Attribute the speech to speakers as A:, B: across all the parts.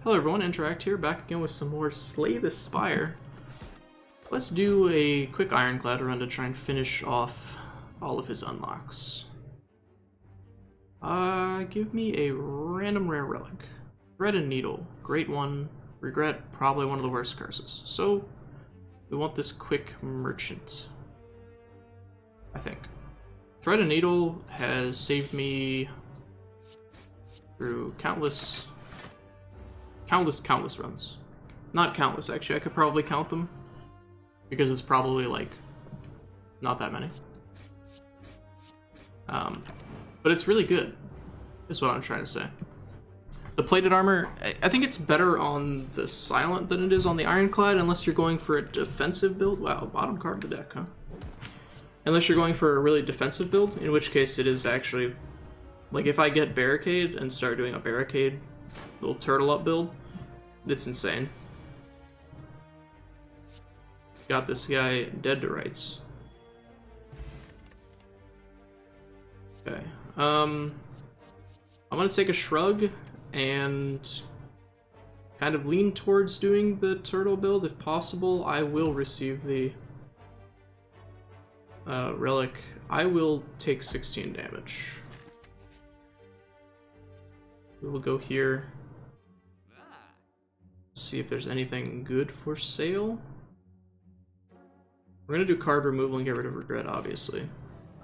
A: Hello everyone, Interact here, back again with some more Slay the Spire. Let's do a quick Ironclad run to try and finish off all of his unlocks. Give me a random rare relic. Thread and Needle, great one. Regret, probably one of the worst curses. So, we want this quick merchant, I think. Thread and Needle has saved me through countless runs. Not countless, actually. I could probably count them, because it's probably, like, not that many. But it's really good, is what I'm trying to say. The plated armor, I think it's better on the Silent than it is on the Ironclad, unless you're going for a defensive build. Wow, bottom card of the deck, huh? Unless you're going for a really defensive build, in which case it is actually... Like, if I get Barricade and start doing a Barricade little turtle up build, it's insane. Got this guy dead to rights. Okay. I'm gonna take a shrug and kind of lean towards doing the turtle build. If possible, I will receive the relic. I will take 16 damage. We will go here. See if there's anything good for sale. We're gonna do card removal and get rid of Regret, obviously.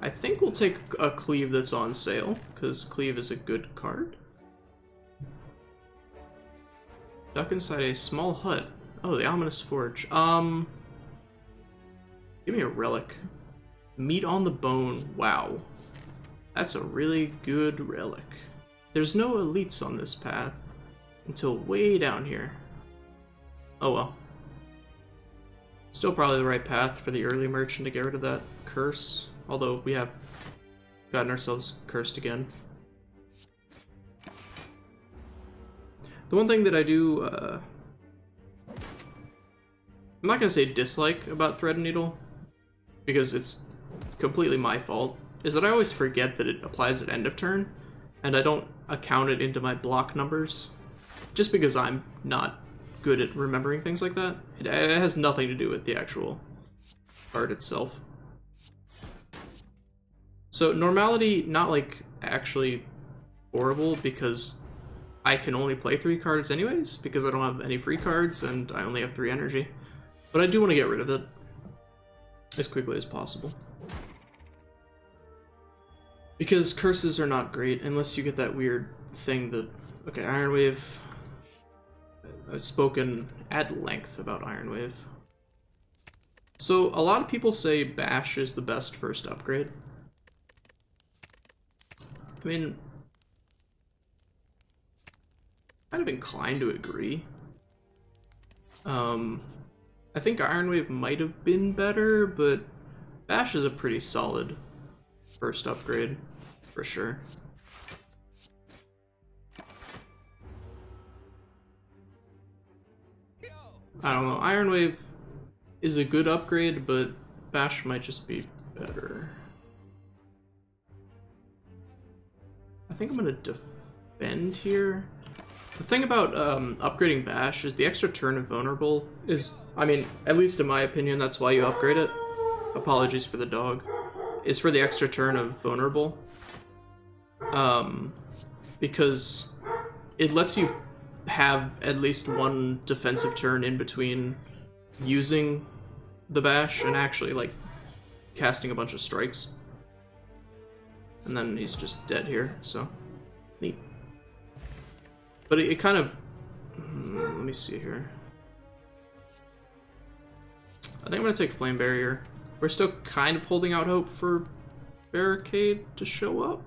A: I think we'll take a Cleave that's on sale, because Cleave is a good card. Duck inside a small hut. Oh, the Ominous Forge. Give me a relic. Meat on the Bone. Wow. That's a really good relic. There's no elites on this path until way down here. Oh well. Still probably the right path for the early merchant to get rid of that curse, although we have gotten ourselves cursed again. The one thing that I do, I'm not gonna say dislike about Thread and Needle, because it's completely my fault, is that I always forget that it applies at end of turn, and I don't account it into my block numbers, just because I'm not good at remembering things like that. It has nothing to do with the actual card itself. So normality, not like actually horrible, because I can only play 3 cards anyways, because I don't have any free cards and I only have 3 energy. But I do want to get rid of it as quickly as possible, because curses are not great unless you get that weird thing that... Okay, Iron Wave. I've spoken at length about Iron Wave. So, a lot of people say Bash is the best first upgrade. I mean, kind of inclined to agree. I think Iron Wave might have been better, but Bash is a pretty solid first upgrade, for sure. I don't know, Iron Wave is a good upgrade, but Bash might just be better. I think I'm gonna defend here. The thing about upgrading Bash is the extra turn of Vulnerable is, I mean, at least in my opinion, that's why you upgrade it. Apologies for the dog. Is for the extra turn of Vulnerable. Because it lets you have at least one defensive turn in between using the Bash and actually, like, casting a bunch of strikes. And then he's just dead here, so neat. But it kind of... let me see here. I think I'm going to take Flame Barrier. We're still kind of holding out hope for Barricade to show up.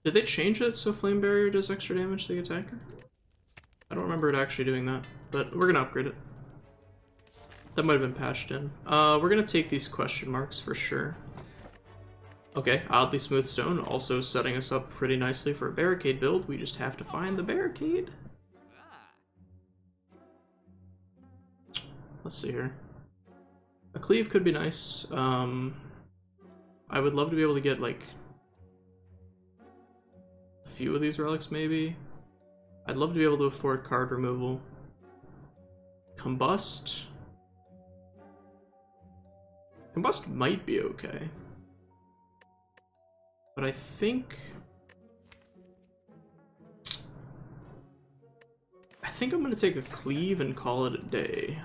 A: Did they change it so Flame Barrier does extra damage to the attacker? I don't remember it actually doing that, but we're going to upgrade it. That might have been patched in. We're going to take these question marks for sure. Okay, Oddly Smooth Stone, also setting us up pretty nicely for a Barricade build. We just have to find the Barricade. Let's see here. A Cleave could be nice. I would love to be able to get, like, a few of these relics, maybe. I'd love to be able to afford card removal. Combust. Combust might be okay. But I think I'm gonna take a cleave and call it a day.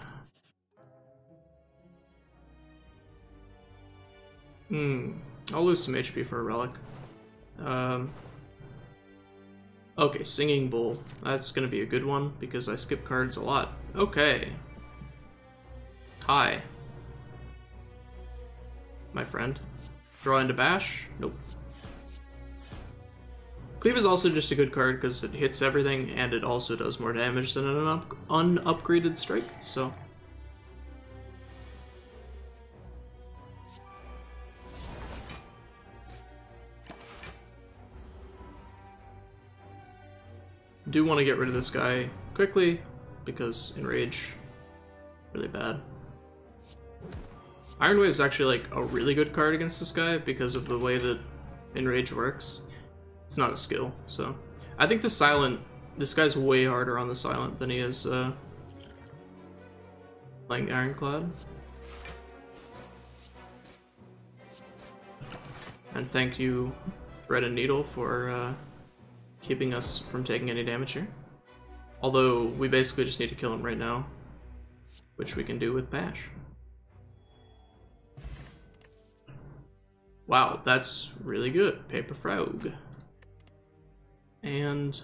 A: I'll lose some HP for a relic. Okay, Singing Bull. That's gonna be a good one because I skip cards a lot. Okay. Hi. My friend. Draw into bash? Nope. Cleave is also just a good card because it hits everything and it also does more damage than an unupgraded strike, so. Do want to get rid of this guy quickly because Enrage, really bad. Iron Wave is actually like a really good card against this guy because of the way that Enrage works. It's not a skill, so I think the silent. This guy's way harder on the silent than he is playing Ironclad. And thank you, Thread and Needle, for keeping us from taking any damage here. Although we basically just need to kill him right now, which we can do with Bash. Wow, that's really good. Paper Frog. And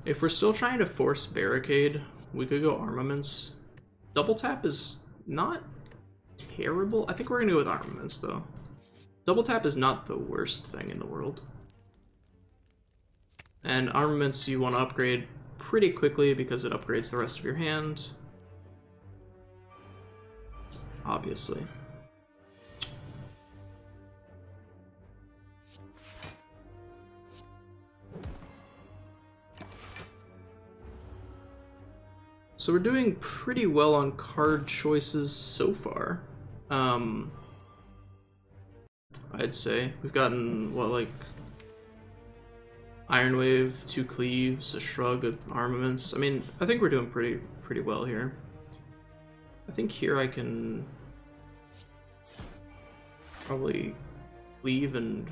A: if we're still trying to force Barricade, we could go Armaments. Double tap is not terrible. I think we're gonna go with Armaments though. Double tap is not the worst thing in the world. And Armaments you want to upgrade pretty quickly because it upgrades the rest of your hand. Obviously. So we're doing pretty well on card choices so far. I'd say we've gotten what, like Iron Wave, 2 cleaves, a shrug of armaments. I mean, I think we're doing pretty well here. I think here I can probably cleave and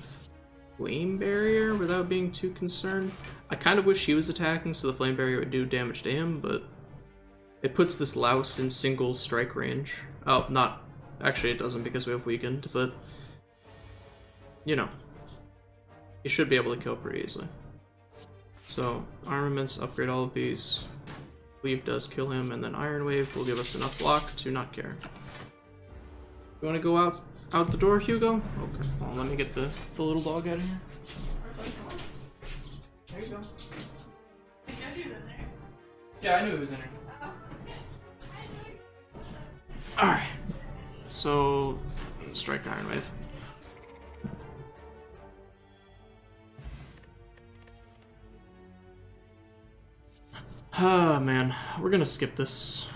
A: flame barrier without being too concerned. I kind of wish he was attacking so the flame barrier would do damage to him, but it puts this louse in single strike range. Oh, not actually it doesn't because we have weakened, but you know, you should be able to kill pretty easily. So armaments, upgrade all of these. Cleave does kill him, and then Iron Wave will give us enough block to not care. You want to go out the door, Hugo? Okay, well, let me get the little dog out of here. There you go. Yeah, I knew he was in here. Alright, so strike Iron Wave. Ah, man, we're gonna skip this.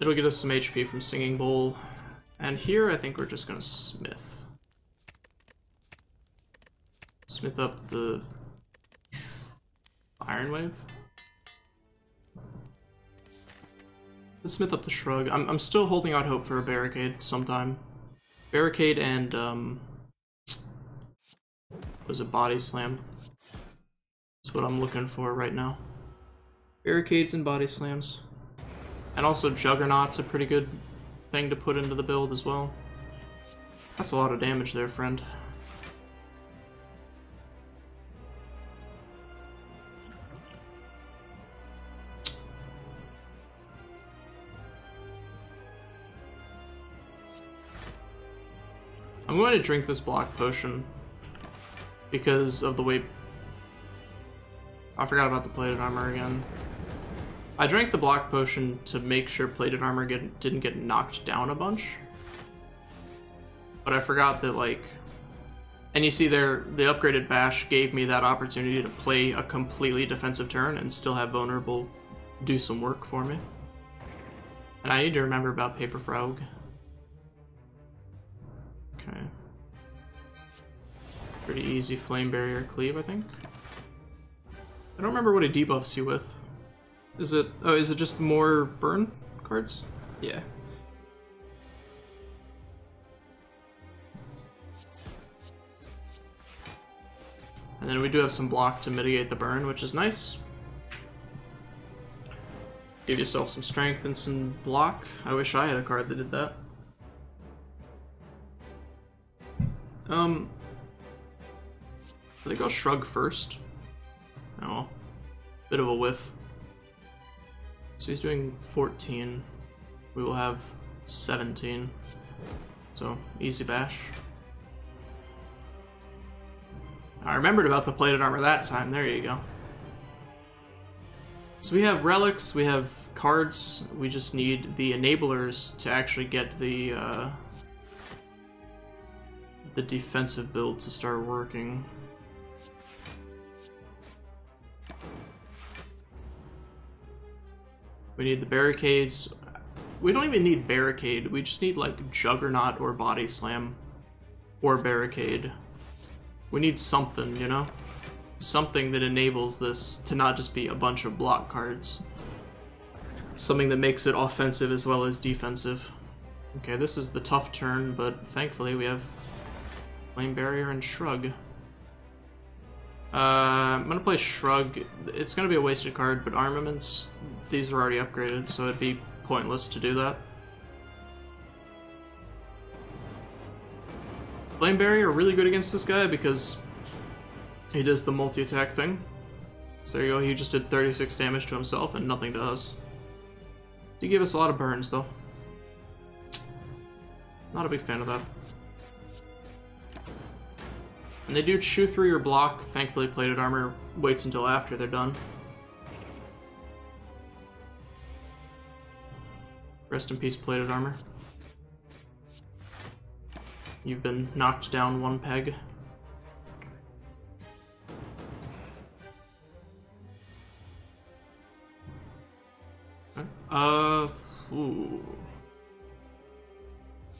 A: It'll get us some HP from Singing Bowl. And here I think we're just gonna Smith. Smith up the Iron Wave. Let's Smith up the Shrug. I'm still holding out hope for a Barricade sometime. Barricade and was it Body Slam? That's what I'm looking for right now. Barricades and Body Slams. And also Juggernaut's a pretty good thing to put into the build as well. That's a lot of damage there, friend. I'm going to drink this block potion because of the way... I forgot about the plated armor again. I drank the block potion to make sure plated armor didn't get knocked down a bunch. But I forgot that, like... And you see there, the upgraded bash gave me that opportunity to play a completely defensive turn and still have vulnerable do some work for me. And I need to remember about Paper Frog. Okay. Pretty easy flame barrier cleave, I think. I don't remember what it debuffs you with. Is it, oh, is it just more burn cards? Yeah. And then we do have some block to mitigate the burn, which is nice. Give yourself some strength and some block. I wish I had a card that did that. I think I'll shrug first. Oh, bit of a whiff. So he's doing 14. We will have 17. So, easy bash. I remembered about the plated armor that time. There you go. So we have relics, we have cards. We just need the enablers to actually get the defensive build to start working. We need the barricades. We don't even need barricade. We just need like Juggernaut or Body Slam or barricade. We need something, you know? Something that enables this to not just be a bunch of block cards. Something that makes it offensive as well as defensive. Okay, this is the tough turn, but thankfully we have Flame Barrier and Shrug. I'm gonna play Shrug. It's gonna be a wasted card, but armaments, these are already upgraded, so it'd be pointless to do that. Flame Barrier really good against this guy because he does the multi-attack thing. So there you go, he just did 36 damage to himself and nothing to us. He gave us a lot of burns though. Not a big fan of that. And they do chew through your block. Thankfully plated armor waits until after they're done. Rest in peace, plated armor. You've been knocked down one peg. Ooh.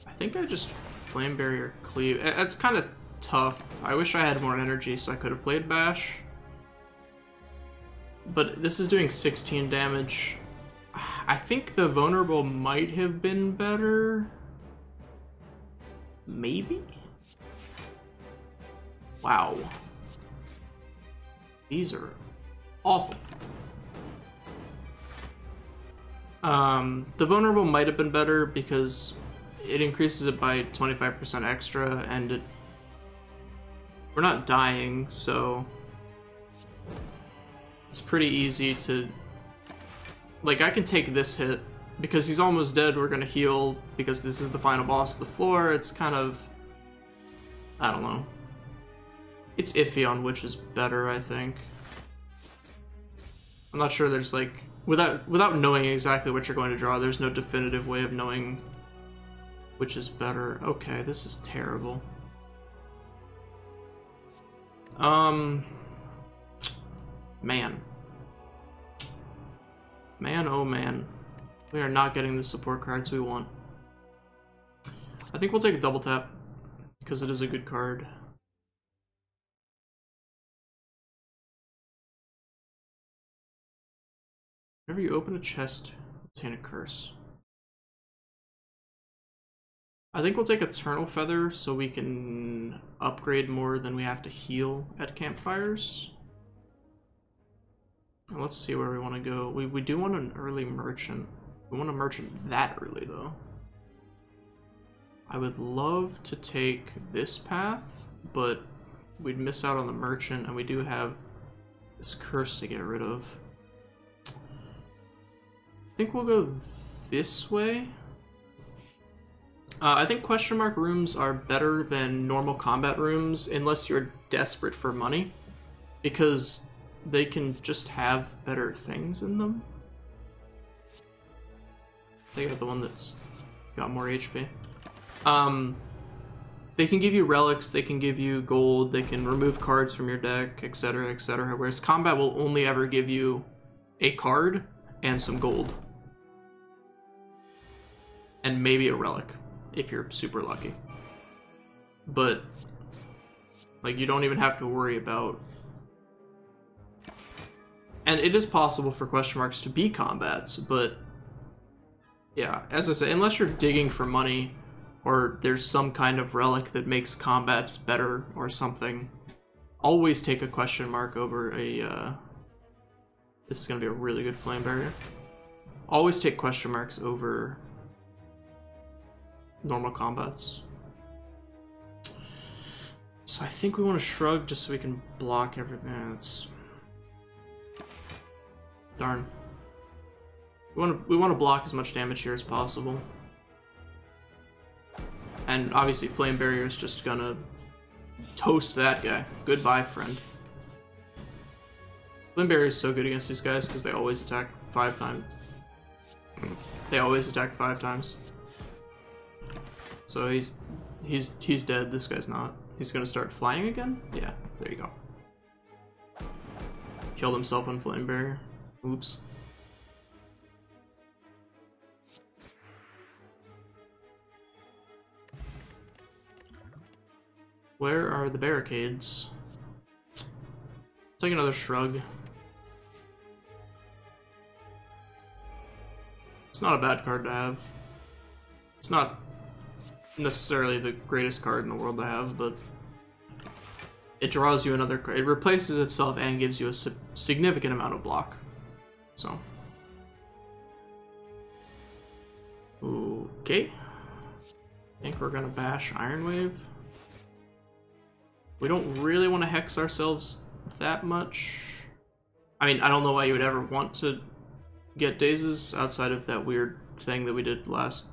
A: I think I just Flame Barrier Cleave. It's kind of tough. I wish I had more energy so I could have played Bash. But this is doing 16 damage. I think the Vulnerable might have been better. Maybe? Wow. These are awful. The Vulnerable might have been better because it increases it by 25% extra and we're not dying, so it's pretty easy to, like, I can take this hit because he's almost dead. We're gonna heal because this is the final boss of the floor. It's kind of, I don't know. It's iffy on which is better, I think. I'm not sure there's like, without knowing exactly what you're going to draw, there's no definitive way of knowing which is better. Okay, this is terrible. Man. Man, oh man. We are not getting the support cards we want. I think we'll take a double tap, because it is a good card. Whenever you open a chest, obtain a curse. I think we'll take Eternal Feather so we can upgrade more than we have to heal at campfires. And let's see where we want to go. We do want an early merchant. We want a merchant that early though. I would love to take this path, but we'd miss out on the merchant, and we do have this curse to get rid of. I think we'll go this way. I think question mark rooms are better than normal combat rooms unless you're desperate for money, because they can just have better things in them. Take out the one that's got more HP. They can give you relics, they can give you gold, they can remove cards from your deck, etc, etc. Whereas combat will only ever give you a card and some gold. And maybe a relic, if you're super lucky. But Like, you don't even have to worry about... And it is possible for question marks to be combats, but... Yeah, as I say, unless you're digging for money, or there's some kind of relic that makes combats better or something, always take a question mark over a... This is going to be a really good flame barrier. Always take question marks over normal combats. So I think we want to shrug just so we can block everything. That's... Darn. We want to block as much damage here as possible. And obviously flame barrier is just gonna toast that guy. Goodbye, friend. Flame barrier is so good against these guys because they always attack 5 times. They always attack 5 times. So he's dead. This guy's not. He's gonna start flying again? Yeah, there you go. Killed himself on flame barrier. Oops. Where are the barricades? Let's take another shrug. It's not a bad card to have. It's not necessarily the greatest card in the world to have, but it draws you another card. It replaces itself and gives you a significant amount of block. So. Okay. I think we're gonna bash Iron Wave. We don't really want to hex ourselves that much. I mean, I don't know why you would ever want to get dazes outside of that weird thing that we did last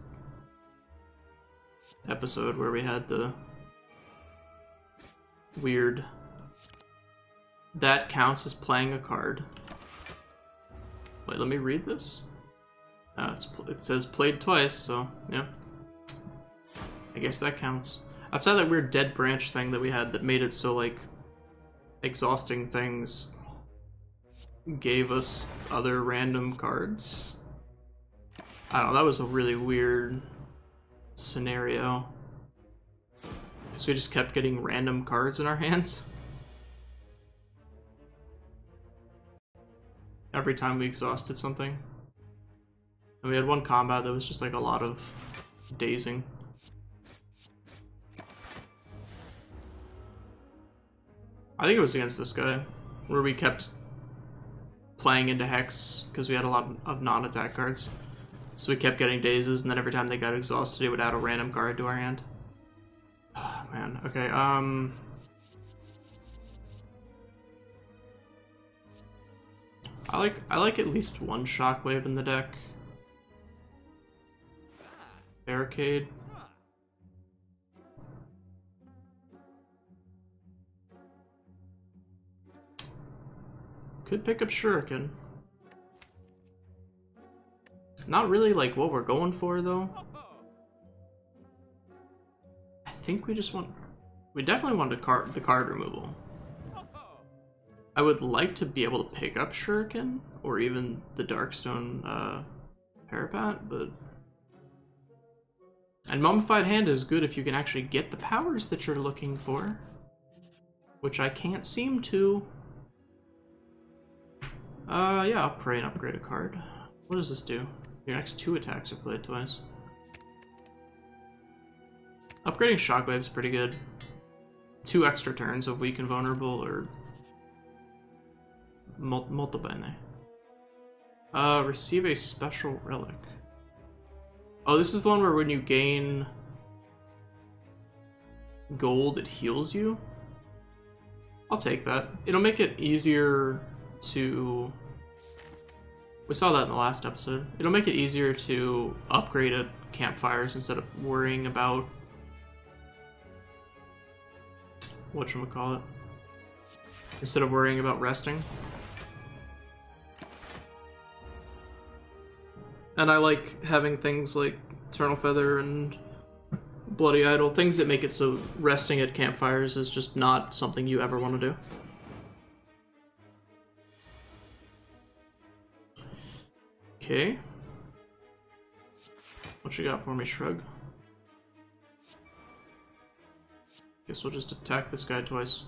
A: episode where we had the weird... That counts as playing a card. Wait, let me read this. It says played twice, so yeah. I guess that counts. Outside that weird dead branch thing that we had that made it so, like, exhausting things gave us other random cards. I don't know, that was a really weird scenario. Because we just kept getting random cards in our hands. Every time we exhausted something. And we had one combat that was just like a lot of dazing. I think it was against this guy, where we kept playing into Hex, because we had a lot of non-attack cards. So we kept getting dazes, and then every time they got exhausted, it would add a random card to our hand. Oh, man, okay, I like at least one Shockwave in the deck. Barricade. Could pick up Shuriken. Not really like what we're going for though. I think we just want... We definitely want the card removal. I would like to be able to pick up Shuriken, or even the Darkstone Parapat, but... And Mummified Hand is good if you can actually get the powers that you're looking for. Which I can't seem to. Yeah, I'll pray and upgrade a card. What does this do? Your next 2 attacks are played twice. Upgrading Shockwave is pretty good. 2 extra turns of weak and vulnerable, or... Molto bene. Receive a special relic. Oh, this is the one where when you gain gold, it heals you? I'll take that. It'll make it easier to... We saw that in the last episode. It'll make it easier to upgrade at campfires instead of worrying about... whatchamacallit? Instead of worrying about resting. And I like having things like Eternal Feather and Bloody Idol, things that make it so resting at campfires is just not something you ever want to do. Okay. What you got for me, Shrug? Guess we'll just attack this guy twice.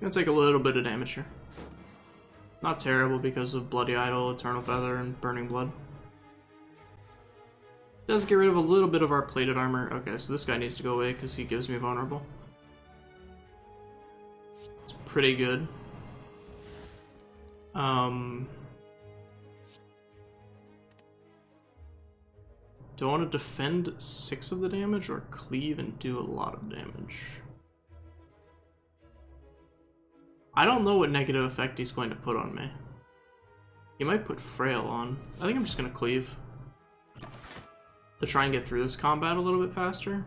A: Gonna take a little bit of damage here. Not terrible because of Bloody Idol, Eternal Feather, and Burning Blood. Does get rid of a little bit of our plated armor. Okay, so this guy needs to go away because he gives me vulnerable. It's pretty good. Do I want to defend 6 of the damage or cleave and do a lot of damage? I don't know what negative effect he's going to put on me. He might put Frail on. I think I'm just going to cleave. To try and get through this combat a little bit faster.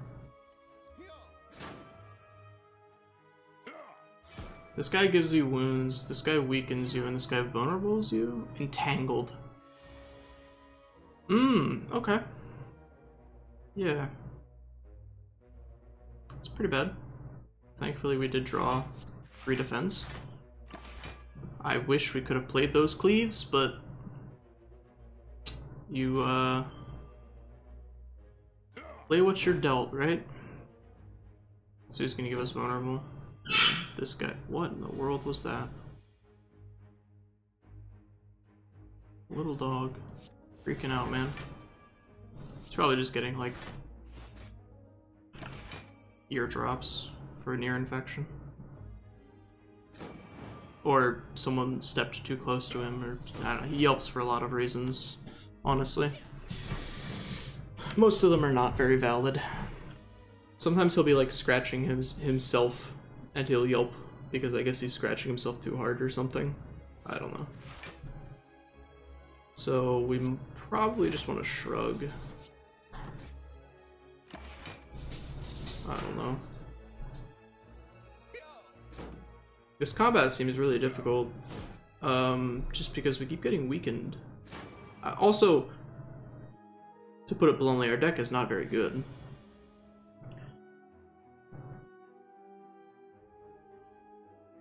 A: This guy gives you wounds, this guy weakens you, and this guy vulnerables you? Entangled. Okay. Yeah. It's pretty bad. Thankfully we did draw 3 defense. I wish we could have played those cleaves, but you play what you're dealt, right? So he's gonna give us vulnerable. This guy, what in the world was that? Little dog. Freaking out, man. He's probably just getting, like, eardrops for an ear infection. Or someone stepped too close to him, or, I don't know, he yelps for a lot of reasons, honestly. Most of them are not very valid. Sometimes he'll be, like, scratching himself, and he'll yelp, because I guess he's scratching himself too hard or something. I don't know. So we probably just want to shrug. I don't know. This combat seems really difficult, just because we keep getting weakened. Also, to put it bluntly, our deck is not very good. In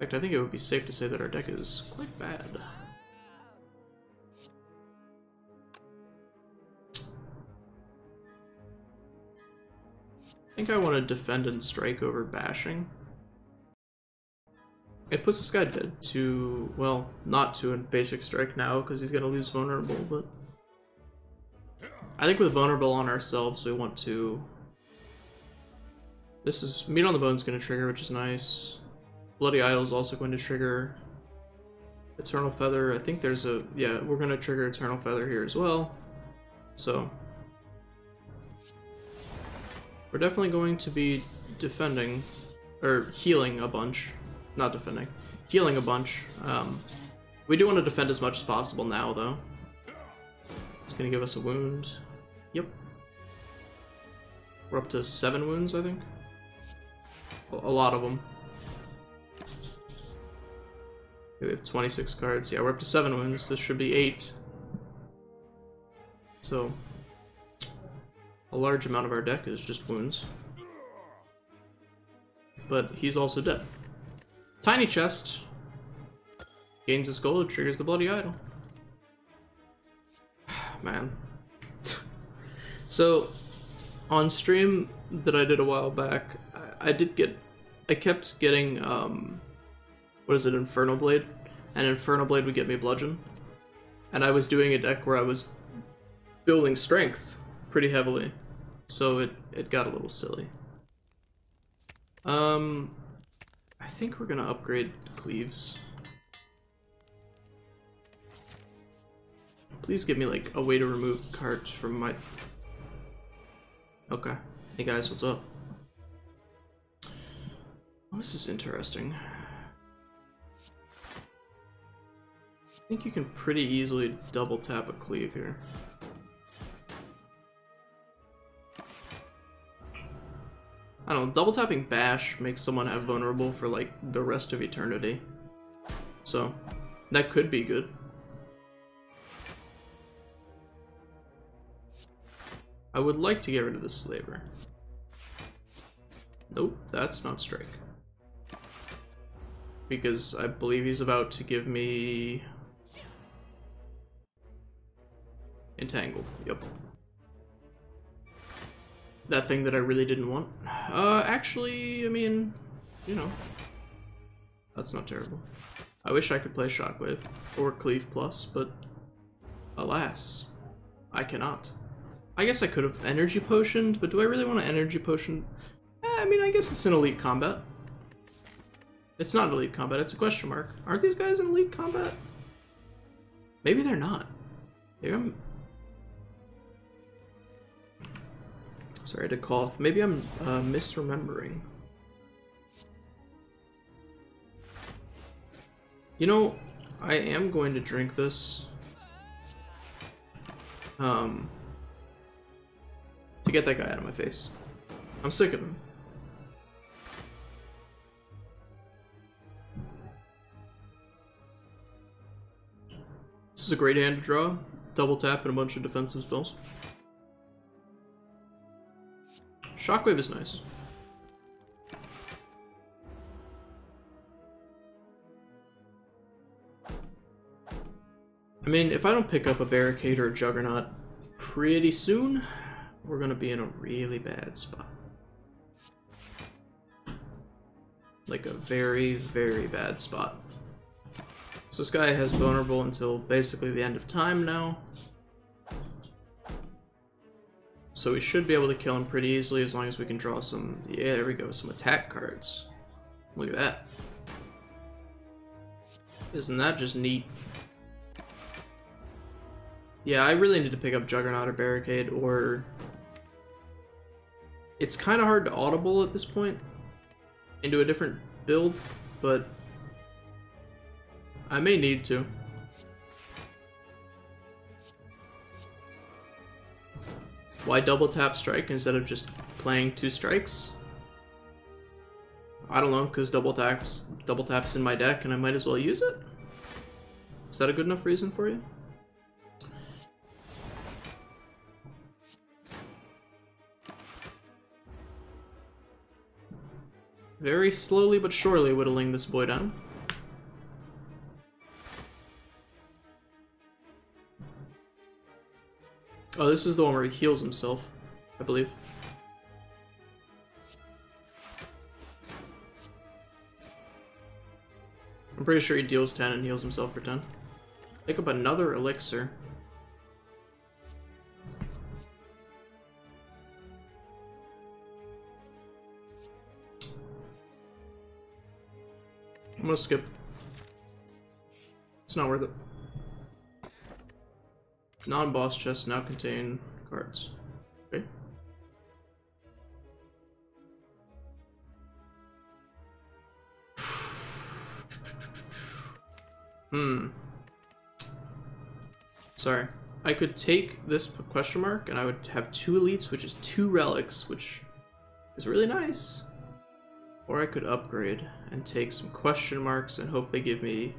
A: fact, I think it would be safe to say that our deck is quite bad. I think I want to defend and strike over bashing. It puts this guy dead to, well, not to a basic strike now because he's going to lose vulnerable, but I think with vulnerable on ourselves we want to... This is, Meat on the Bone's going to trigger, which is nice. Bloody Isle is also going to trigger. Eternal Feather, I think there's a, yeah, we're going to trigger Eternal Feather here as well. So we're definitely going to be defending, or healing a bunch. Not defending, healing a bunch. We do want to defend as much as possible now, though. It's going to give us a wound. Yep. We're up to 7 wounds, I think. A lot of them. Okay, we have 26 cards. Yeah, we're up to 7 wounds. This should be 8. So, a large amount of our deck is just wounds. But he's also dead. Tiny chest. Gains a skull, it triggers the Bloody Idol. Man. So, on stream that I did a while back, I kept getting, what is it, Infernal Blade? And Infernal Blade would get me Bludgeon. And I was doing a deck where I was building strength pretty heavily. So it got a little silly. I think we're gonna upgrade Cleaves. Please give me, like, a way to remove cards from my... Okay. Hey guys, what's up? Well, this is interesting. I think you can pretty easily double tap a Cleave here. I don't know, double tapping Bash makes someone have vulnerable for, like, the rest of eternity. So, that could be good. I would like to get rid of the Slaver. Nope, that's not strike. Because I believe he's about to give me... Entangled, yep. that thing that I really didn't want. Actually, I mean, you know, that's not terrible. I wish I could play Shockwave or Cleave Plus, but alas, I cannot. I guess I could have Energy Potioned, but do I really want to Energy Potion? I mean, I guess it's an Elite Combat. It's not Elite Combat, it's a question mark. Aren't these guys in Elite Combat? Maybe they're not. Maybe I'm... Sorry to cough. Maybe I'm misremembering. You know, I am going to drink this. To get that guy out of my face. I'm sick of him. This is a great hand to draw. Double tap and a bunch of defensive spells. Shockwave is nice. I mean, if I don't pick up a Barricade or a Juggernaut pretty soon, we're gonna be in a really bad spot. Like a very, very bad spot. So this guy has vulnerable until basically the end of time now. So we should be able to kill him pretty easily as long as we can draw some, yeah, there we go, some attack cards. Look at that. Isn't that just neat? Yeah, I really need to pick up Juggernaut or Barricade, or... It's kind of hard to audible at this point into a different build, but I may need to. Why double tap strike instead of just playing 2 strikes? I don't know, because double taps in my deck and I might as well use it? Is that a good enough reason for you? Very slowly but surely whittling this boy down. Oh, this is the one where he heals himself, I believe. I'm pretty sure he deals 10 and heals himself for 10. Pick up another elixir. I'm gonna skip. It's not worth it. Non-boss chests now contain cards. Okay. Sorry. I could take this question mark and I would have 2 elites, which is 2 relics, which is really nice. Or I could upgrade and take some question marks and hope they give me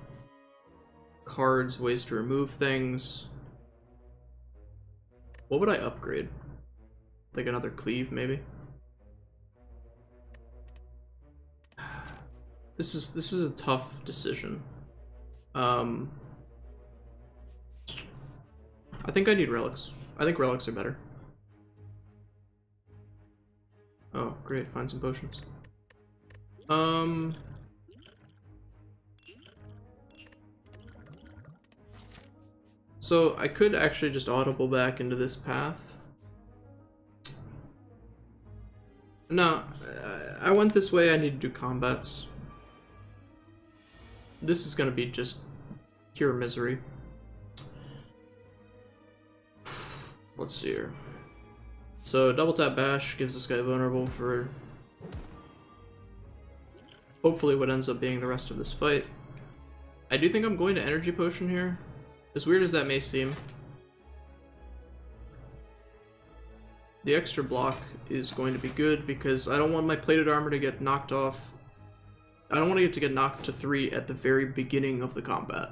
A: cards, ways to remove things. What would I upgrade? Like another cleave, maybe? This is a tough decision. I think I need relics. I think relics are better. Oh, great, find some potions. So I could actually just audible back into this path. No, I went this way, I need to do combats. This is gonna be just pure misery. Let's see here. So double tap bash gives this guy vulnerable for hopefully what ends up being the rest of this fight. I do think I'm going to energy potion here. As weird as that may seem. The extra block is going to be good because I don't want my plated armor to get knocked off. I don't want it to get knocked to 3 at the very beginning of the combat.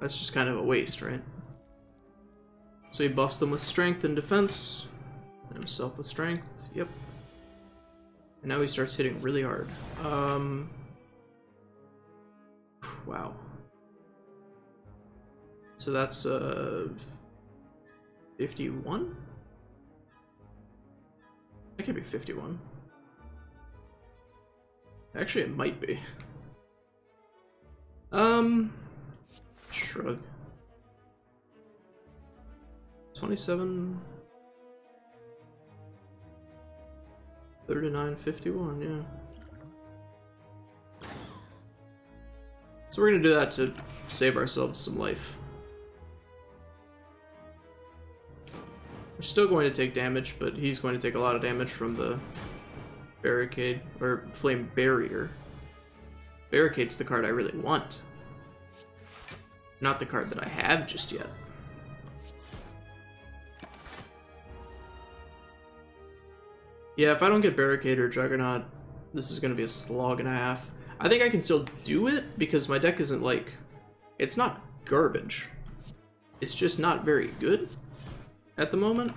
A: That's just kind of a waste, right? So he buffs them with strength and defense, and himself with strength, yep. And now he starts hitting really hard. Wow. So that's 51? That can't be 51. Actually, it might be. Shrug. 27. 39, 51, yeah. So we're gonna do that to save ourselves some life. We're still going to take damage, but he's going to take a lot of damage from the barricade, or flame barrier. Barricade's the card I really want. Not the card that I have just yet. Yeah, if I don't get Barricade or Juggernaut, this is going to be a slog and a half. I think I can still do it, because my deck isn't like... It's not garbage. It's just not very good at the moment.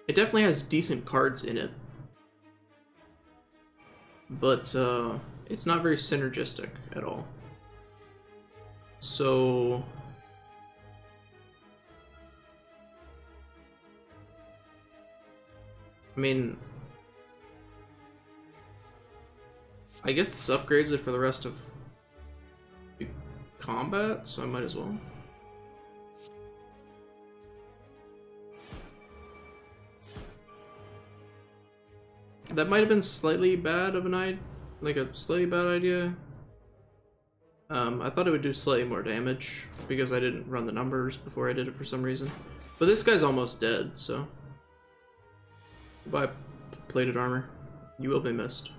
A: It definitely has decent cards in it. But, it's not very synergistic at all. So... I mean, I guess this upgrades it for the rest of the combat, so I might as well. That might have been slightly bad of an idea, like a slightly bad idea. I thought it would do slightly more damage because I didn't run the numbers before I did it for some reason. But this guy's almost dead, so. Goodbye, plated armor. You will be missed.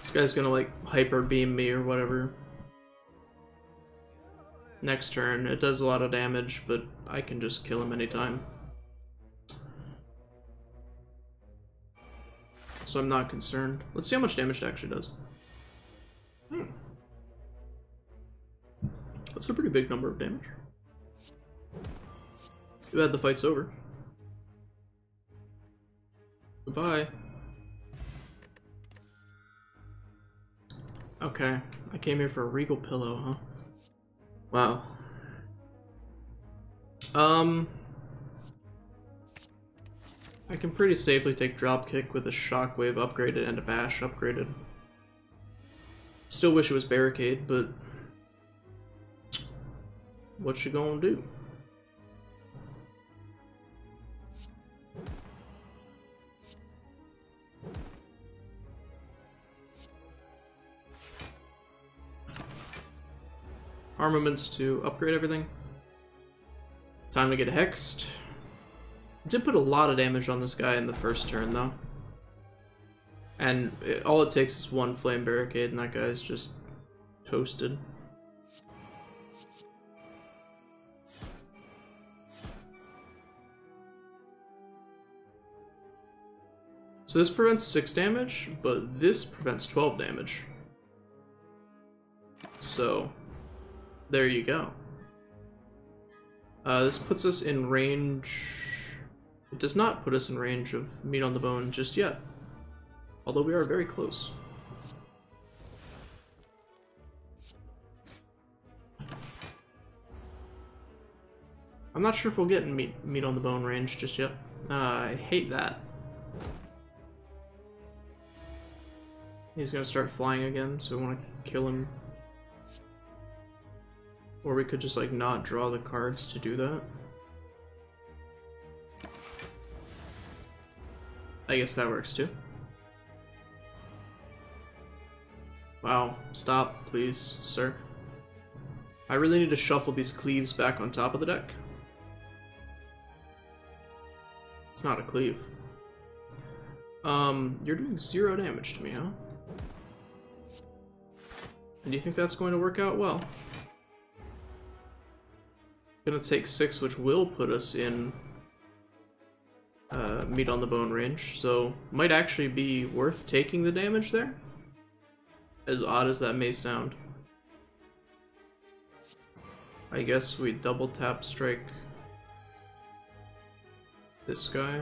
A: This guy's gonna like hyper beam me or whatever. Next turn, it does a lot of damage, but I can just kill him anytime. So I'm not concerned. Let's see how much damage it actually does. That's a pretty big number of damage. Too bad the fight's over. Goodbye. Okay, I came here for a regal pillow, huh? Wow. I can pretty safely take dropkick with a shockwave upgraded and a bash upgraded. Still wish it was barricade, but what you gonna do? Armaments to upgrade everything. Time to get hexed. Did put a lot of damage on this guy in the first turn though. And all it takes is one flame barricade and that guy's just toasted. So this prevents 6 damage, but this prevents 12 damage. So, there you go. This puts us in range... It does not put us in range of meat on the bone just yet. Although we are very close. I'm not sure if we'll get in meat on the bone range just yet. I hate that. He's gonna start flying again, so we want to kill him. Or we could just like not draw the cards to do that. I guess that works too. Wow, stop, please, sir. I really need to shuffle these cleaves back on top of the deck. It's not a cleave. You're doing 0 damage to me, huh? And do you think that's going to work out well? Gonna take 6, which will put us in meat on the bone range, so might actually be worth taking the damage there. As odd as that may sound. I guess we double tap strike this guy.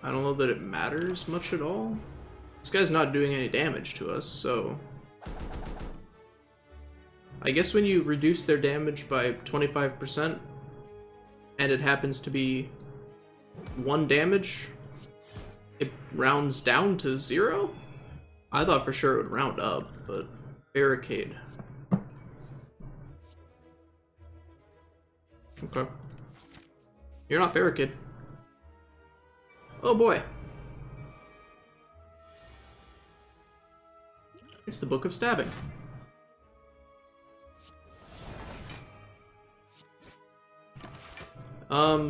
A: I don't know that it matters much at all. This guy's not doing any damage to us, so... I guess when you reduce their damage by 25%, and it happens to be 1 damage, it rounds down to 0? I thought for sure it would round up, but... Barricade. Okay. You're not barricade. Oh boy. It's the Book of Stabbing.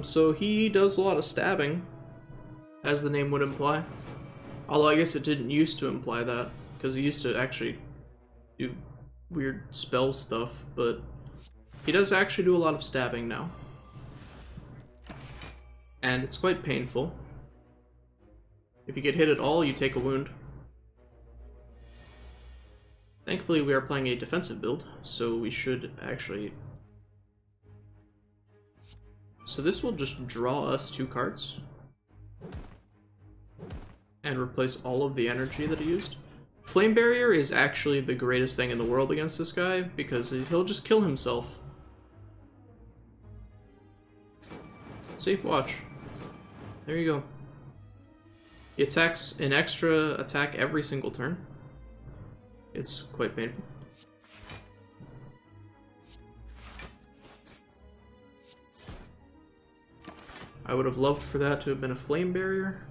A: So he does a lot of stabbing, as the name would imply. Although I guess it didn't used to imply that, because he used to actually do weird spell stuff, but he does actually do a lot of stabbing now. And it's quite painful. If you get hit at all, you take a wound. Thankfully, we are playing a defensive build, so we should actually... So this will just draw us 2 cards. And replace all of the energy that he used. Flame Barrier is actually the greatest thing in the world against this guy, because he'll just kill himself. See, watch. There you go. He attacks an extra attack every single turn. It's quite painful. I would have loved for that to have been a Flame Barrier.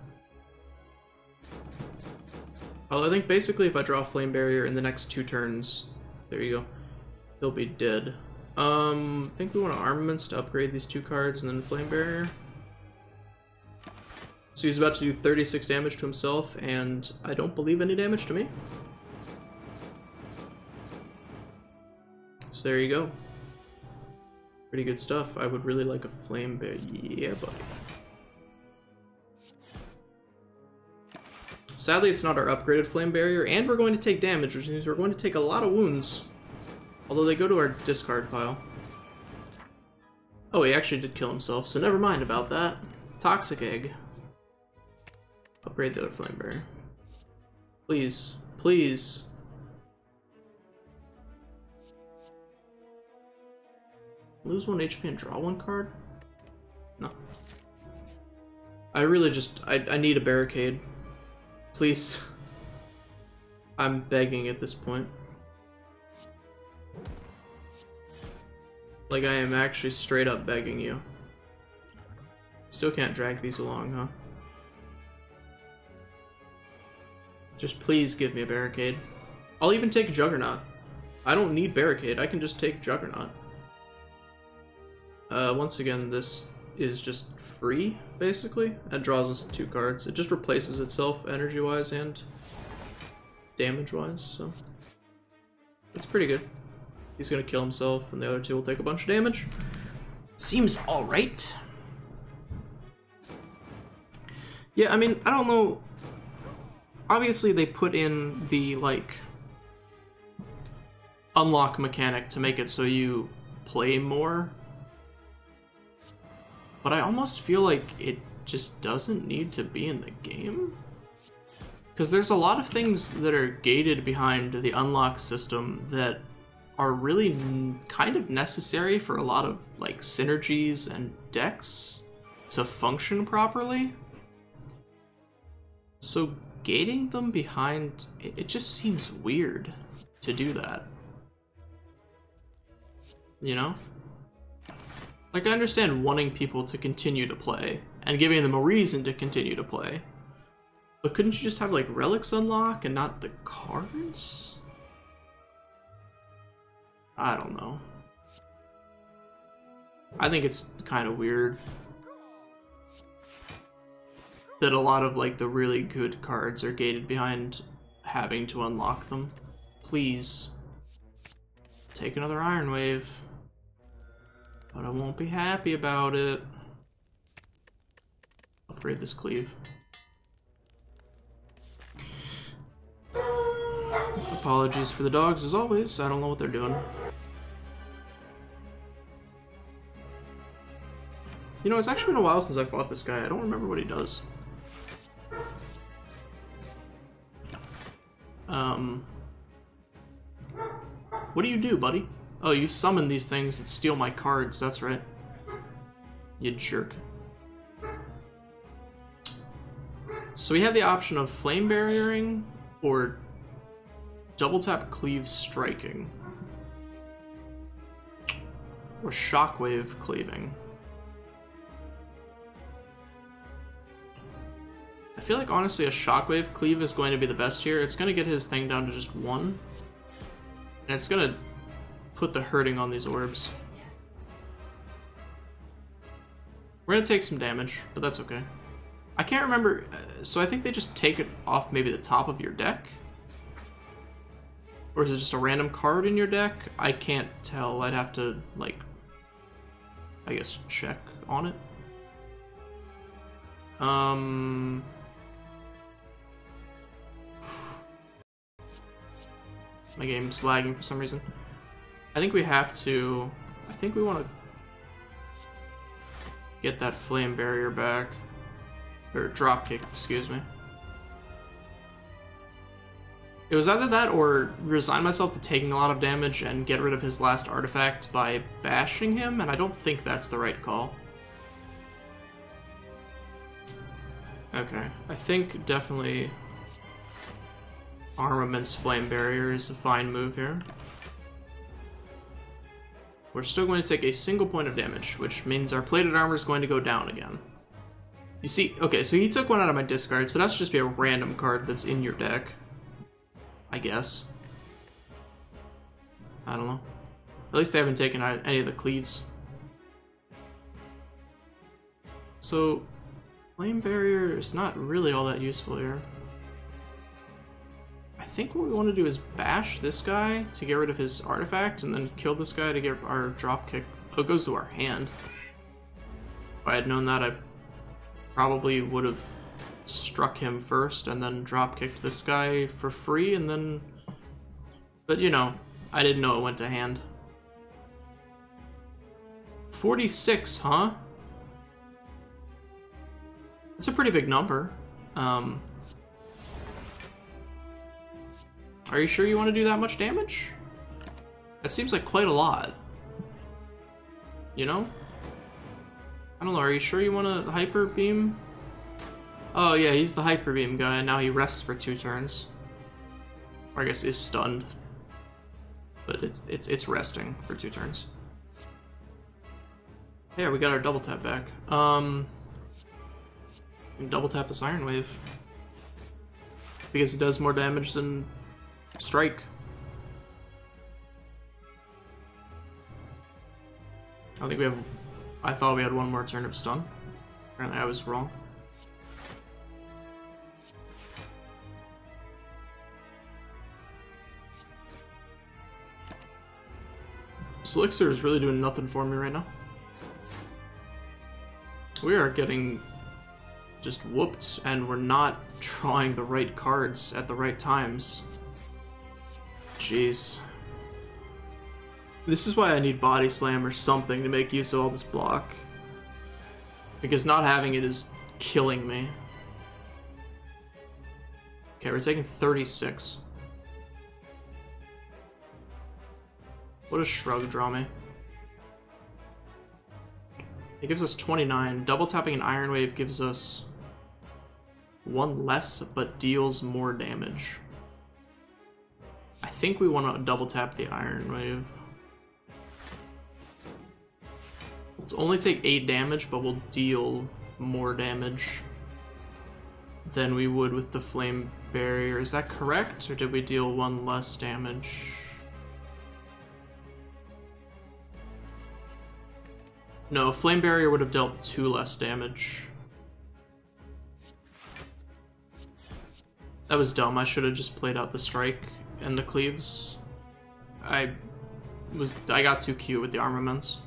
A: Well, I think basically if I draw a Flame Barrier in the next 2 turns, there you go, he'll be dead. I think we want Armaments to upgrade these 2 cards and then Flame Barrier. So he's about to do 36 damage to himself, and I don't believe any damage to me. So there you go. Pretty good stuff. I would really like a Flame Barrier. Yeah, buddy. Sadly, it's not our upgraded Flame Barrier, and we're going to take damage, which means we're going to take a lot of wounds. Although they go to our discard pile. Oh, he actually did kill himself, so never mind about that. Toxic Egg. Upgrade the other Flame Barrier. Please. Please. Lose 1 HP and draw 1 card? No. I really just... I need a barricade. Please. I'm begging at this point. Like, I am actually straight up begging you. Still can't drag these along, huh? Just please give me a barricade. I'll even take Juggernaut. I don't need barricade, I can just take Juggernaut. Once again, this is just free, basically. It draws us 2 cards. It just replaces itself energy-wise and damage-wise, so... It's pretty good. He's gonna kill himself, and the other 2 will take a bunch of damage. Seems alright. Yeah, I mean, I don't know... Obviously, they put in the, like... unlock mechanic to make it so you play more. But I almost feel like it just doesn't need to be in the game. Because there's a lot of things that are gated behind the unlock system that are really kind of necessary for a lot of like synergies and decks to function properly. So gating them behind, it just seems weird to do that. You know? Like, I understand wanting people to continue to play, and giving them a reason to continue to play. But couldn't you just have, like, relics unlock and not the cards? I don't know. I think it's kind of weird that a lot of, like, the really good cards are gated behind having to unlock them. Please. Take another Iron Wave. But I won't be happy about it. Upgrade this cleave. Apologies for the dogs as always, I don't know what they're doing. You know, it's actually been a while since I fought this guy, I don't remember what he does. What do you do, buddy? Oh, you summon these things that steal my cards, that's right. You jerk. So we have the option of flame barriering or double tap cleave striking. Or shockwave cleaving. I feel like honestly a shockwave cleave is going to be the best here. It's going to get his thing down to just 1. And it's going to put the hurting on these orbs. We're going to take some damage, but that's okay. I can't remember, so I think they just take it off maybe the top of your deck? Or is it just a random card in your deck? I can't tell. I'd have to, like, I guess check on it. My game's lagging for some reason. I think we have to... I think we want to get that flame barrier back. Or drop kick, excuse me. It was either that or resign myself to taking a lot of damage and get rid of his last artifact by bashing him, and I don't think that's the right call. Okay, I think definitely Armament's Flame Barrier is a fine move here. We're still going to take a single point of damage, which means our plated armor is going to go down again. You see, okay, so he took one out of my discard, so that should just be a random card that's in your deck. I guess. I don't know. At least they haven't taken out any of the cleaves. So, Flame Barrier is not really all that useful here. I think what we want to do is bash this guy to get rid of his artifact, and then kill this guy to get our drop kick. Oh, it goes to our hand. If I had known that, I probably would have struck him first and then drop kicked this guy for free, and then... But you know, I didn't know it went to hand. 46, huh? That's a pretty big number. Are you sure you want to do that much damage? That seems like quite a lot. You know? I don't know, are you sure you want to hyper beam? Oh yeah, he's the hyper beam guy, and now he rests for 2 turns. Or I guess is stunned. But it's resting for 2 turns. Yeah, we got our double tap back. Double tap this Iron Wave. Because it does more damage than Strike. I think we have... I thought we had 1 more turn of stun. Apparently I was wrong. This elixir is really doing nothing for me right now. We are getting just whooped, and we're not drawing the right cards at the right times. Jeez. This is why I need Body Slam or something to make use of all this block. Because not having it is killing me. Okay, we're taking 36. What does Shrug draw me? It gives us 29. Double tapping an Iron Wave gives us 1 less, but deals more damage. I think we want to double tap the Iron Wave. Let's only take 8 damage, but we'll deal more damage than we would with the Flame Barrier. Is that correct? Or did we deal 1 less damage? No, Flame Barrier would have dealt 2 less damage. That was dumb. I should have just played out the Strike and the Cleaves. I got too cute with the armaments.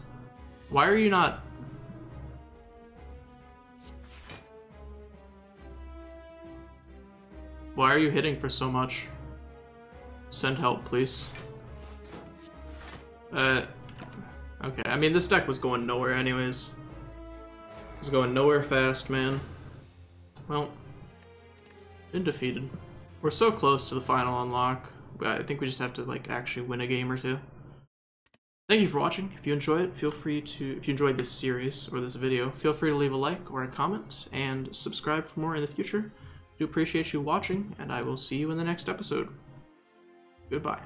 A: Why are you not... Why are you hitting for so much? Send help, please. Okay, I mean, this deck was going nowhere anyways. It was going nowhere fast, man. Well, been defeated. We're so close to the final unlock. I think we just have to like actually win a game or two. Thank you for watching. If you enjoy it, feel free to, if you enjoyed this series or this video, feel free to leave a like or a comment and subscribe for more in the future. I do appreciate you watching, and I will see you in the next episode. Goodbye.